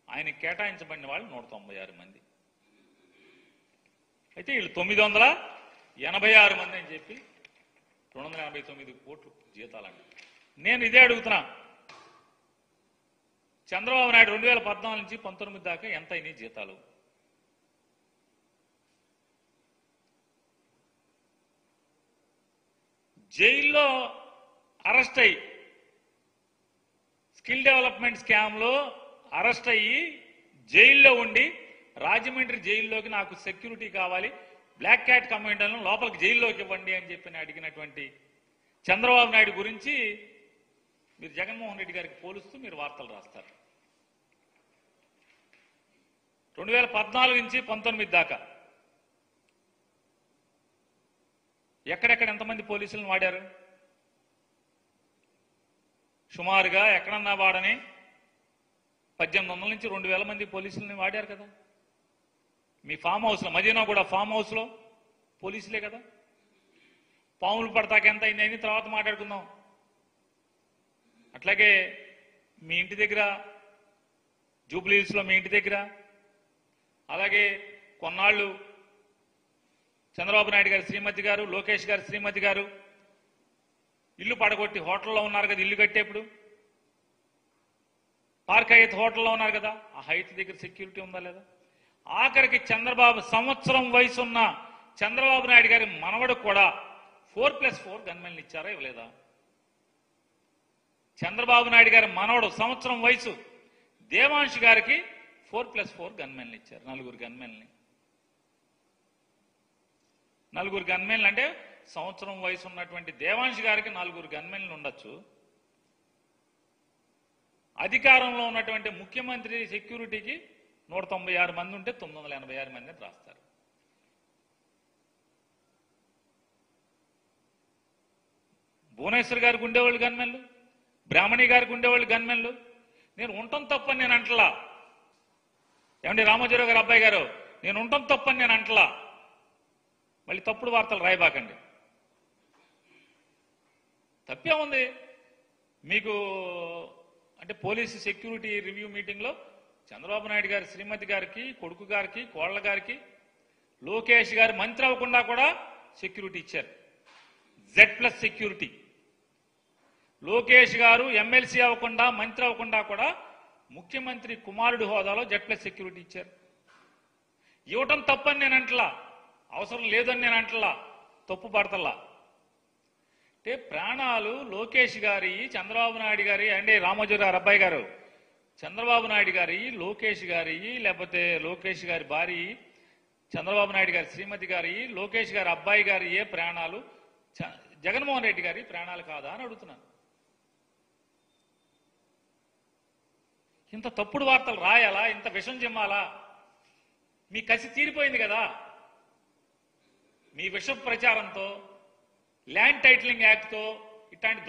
ఆయన కేటాయించబడిన వాళ్ళు 196 మంది. అయితే వీళ్ళు 986 మంది అని చెప్పి 289 కోట్లు జీతాలండి. నేను ఇదే అడుగుతున్నా, చంద్రబాబు నాయుడు 2014 నుంచి 19 దాకా ఎంత అయినాయి జీతాలు? జైల్లో అరెస్ట్ అయ్యి స్కిల్ డెవలప్మెంట్ స్కామ్లో అరెస్ట్ అయ్యి జైల్లో ఉండి రాజమండ్రి జైల్లోకి నాకు సెక్యూరిటీ కావాలి, బ్లాక్ క్యాట్ కమాండర్లను లోపలికి జైల్లోకి ఇవ్వండి అని చెప్పి అడిగినటువంటి చంద్రబాబు నాయుడు గురించి మీరు జగన్మోహన్ రెడ్డి గారికి పోలుస్తూ మీరు వార్తలు రాస్తారు. 2014 నుంచి 19 దాకా ఎక్కడెక్కడ ఎంతమంది పోలీసులను వాడారు? సుమారుగా ఎక్కడన్నా వాడని 1800 నుంచి 2000 మంది పోలీసులని వాడారు కదా. మీ ఫామ్ హౌస్లో, మదీనా కూడా ఫామ్ హౌస్లో పోలీసులే కదా. పాములు పడతాక ఎంత అయిందని తర్వాత మాట్లాడుకుందాం. అట్లాగే మీ ఇంటి దగ్గర, జూబ్లీహిల్స్లో మీ ఇంటి దగ్గర, అలాగే కొన్నాళ్ళు చంద్రబాబు నాయుడు గారి శ్రీమతి గారు, లోకేష్ గారి శ్రీమతి గారు ఇల్లు పడగొట్టి హోటల్లో ఉన్నారు కదా, ఇల్లు కట్టేప్పుడు పార్క్ హైత్ హోటల్లో ఉన్నారు కదా, ఆ హైత్ దగ్గర సెక్యూరిటీ ఉందా లేదా? ఆఖరికి సంవత్సరం వయసు ఉన్న చంద్రబాబు నాయుడు గారి మనవడు కూడా 4+4 గన్మెన్లు ఇచ్చారా ఇవ్వలేదా? చంద్రబాబు నాయుడు గారి మనవడు సంవత్సరం వయసు దేవాంశ్ గారికి 4+4 గన్మెన్లు ఇచ్చారు. 4 గన్మెన్లు. 4 గన్మెన్లు అంటే సంవత్సరం వయసు ఉన్నటువంటి దేవాంశ్ గారికి 4 గన్మెన్లు ఉండొచ్చు. అధికారంలో ఉన్నటువంటి ముఖ్యమంత్రి సెక్యూరిటీకి 196 మంది ఉంటే 986 మంది అని రాస్తారు. భువనేశ్వర్ గారికి ఉండేవాళ్ళు గన్మెన్లు, బ్రాహ్మణి గారికి ఉండేవాళ్ళు గన్మెన్లు. నేను ఉండటం తప్పని నేను అంటలా. ఏమండి రామోజీరావు గారు అబ్బాయి గారు, నేను ఉండటం తప్పని నేను అంటలా. మళ్ళీ తప్పుడు వార్తలు రాయబాకండి. తప్పే ఉంది మీకు అంటే పోలీసు సెక్యూరిటీ రివ్యూ మీటింగ్లో చంద్రబాబు నాయుడు గారి శ్రీమతి గారికి, కొడుకు గారికి, కోళ్ల గారికి, లోకేష్ గారు మంత్రి అవ్వకుండా కూడా సెక్యూరిటీ ఇచ్చారు. Z+ security. లోకేష్ గారు ఎమ్మెల్సీ అవ్వకుండా, మంత్రి అవ్వకుండా కూడా ముఖ్యమంత్రి కుమారుడి హోదాలో Z+ సెక్యూరిటీ ఇచ్చారు. ఇవ్వటం తప్పని నేను అంటలా, అవసరం లేదని నేను అంటలా, తప్పు పడతల్లా. అంటే ప్రాణాలు లోకేష్ గారి, చంద్రబాబు నాయుడు గారి, అంటే రామోజీరావు అబ్బాయి గారు, చంద్రబాబు నాయుడు గారి, లోకేష్ గారి, లేకపోతే లోకేష్ గారి భార్య, చంద్రబాబు నాయుడు గారి శ్రీమతి గారి, లోకేష్ గారి అబ్బాయి గారి ఏ ప్రాణాలు జగన్మోహన్ రెడ్డి గారి ప్రాణాలు కాదా అని అడుగుతున్నాను. ఇంత తప్పుడు వార్తలు రాయాలా? ఇంత విషం చిమ్మాలా? మీ కసి తీరిపోయింది కదా. మీ విష ప్రచారంతో, ల్యాండ్ టైటిలింగ్ యాక్ట్తో ఇట్లాంటి